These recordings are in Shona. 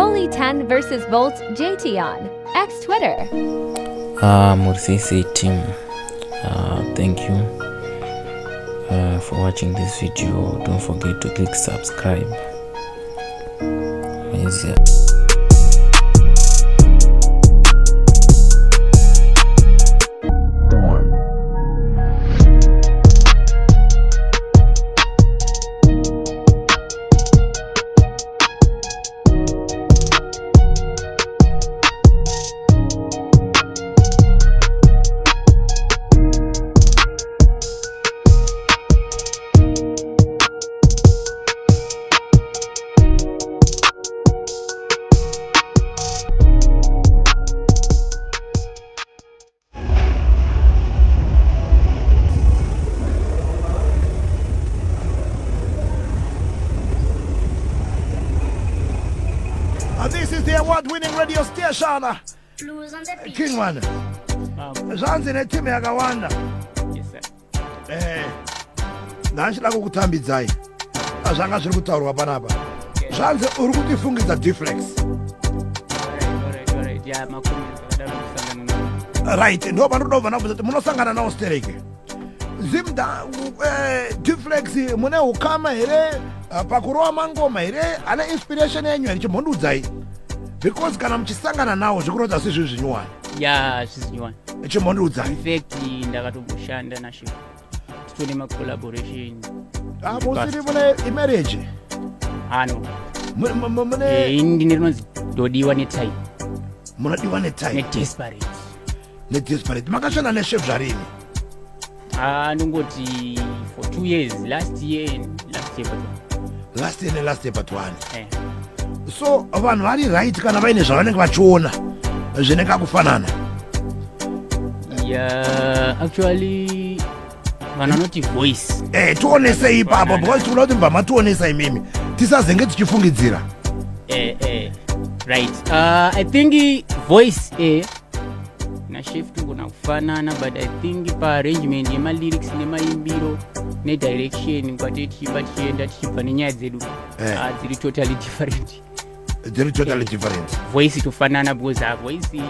Holy 10 versus Voltz Jt on X Twitter. Malloti team, thank you for watching this video. Don't forget to click subscribe. This is the award-winning radio station. Blues on the beach. King man. Zanzi neteam yakawanda. Yes sir. Nanchida kukutambidzai. Zvanga zviri kutaurwa panapa. Zvanzi uri kutifungidza deflex. Alright. Yeah, makumi akadaro Right, ndo vanodobva nabvunza kuti munosangana nawo stereke. Zim deflex mune ukama here pakurova mangoma here ane inspiration yenyu here chimhondudzai. Because kana muchisangana nawo zvikurodza sezvo zvinyuwani. Yeah, zvinyuwani. Chimhondudzai. In fact, ndakatoshanda nasho. Titone ma collaboration. Musiri mune marriage. No. Mune ndinonzi dodiwa netime. Munodiwa netime. Desperate. Makashanda nechef zvarini. Ndongoti for 2 years, last year but one. So vanhu vari right kana vaine zvavanenge vachiona zvinenge kufanana. Yeah, actually vanoti voice. Tionesei ipapo because tinoda kuti mbama tionesai mimi tisazenge tichifungidzira. Right. I think voice na shift kuna kufanana, but I think pa arrangement yema lyrics nemaimbiro ne direction kwati tichienda tichibva nenyaya dzedu dziri totally different. Voice tofanana because voice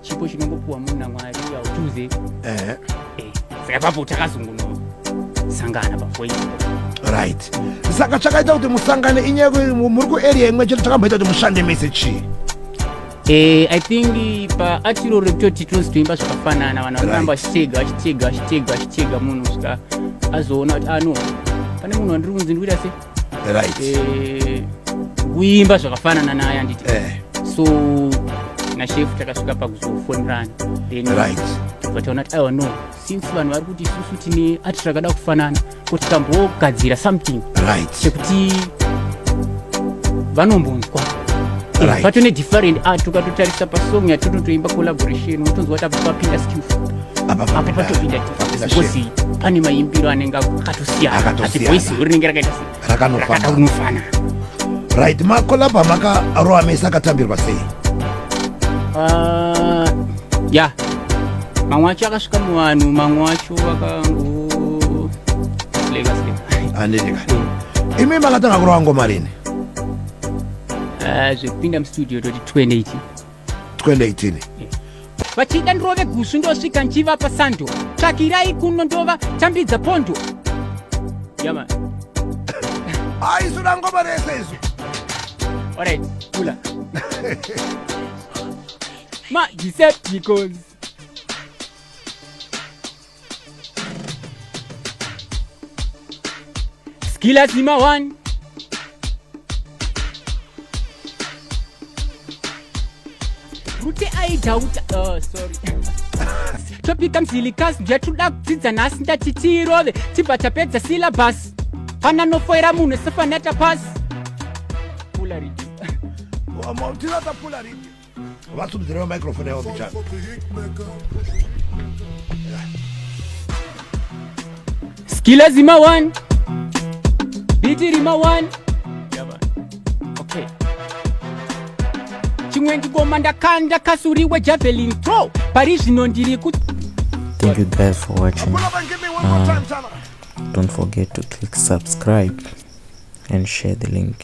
chipo chinongopuwa munhu naMwari autuze. Saka papo takazongono sangana pa voice. Right. Saka chakaita kuti musangane inyaya muri ku area imwe chete takamboita kuti mushande message. I think pa atiro rekutoti tinozoimba zvakafanana vanhu vanoramba vachitega munhu svika azoona kuti no pane munhu wandiri kunzi ndikuita se. Right. Kuimba zvakafanana naye anditi. So nachef takasvika pakuzofonderana. Then right. Taona kuti no, since vanhu vari kuti isusu tine ati takada kufanana kuti tambogadzira something. Right. Sekuti vanombonzwa. Right. Patone different tukatotarisa pasong yatotoimba collaboration utonzwa kuti papinda stuff. Apa patopinda because pane maimbiro anenge akatosiyana. Asi voice rinenge rakaita rakanofana. Right, makolaba makarowa mese akatambirwa sei? Yeah. Mamwe acho akasvika muvanhu, mamwe acho akango Andika. Imi makatanga kurowa ngoma rini? Zvekupinda mustudio toti 2018. Vachida ndirove gusu ndosvika nchivapa sando. Tsvakirai kuno ndova tambidza pondo. Yama. Aisuna ngoma rese izo. Alright, kula. Ma Decepticons. Skillas Zima 1. Rute aidauta. Sorry. Topika mzilikazi ndiyatoda kudzidza nhasi ndati tiirove tibva tapedza syllabus. Pana nofoira munhu sefanata pasi. Pula riti. Tinota pula riti. Vasubzira microphone yao bichana. Skillas Zima 1. Biti Rima 1. Okay. Chimwe ngoma ndakanda kasuriwe javelin throw. Pari zvino ndiri kuti. Thank you guys for watching. Don't forget to click subscribe and share the link.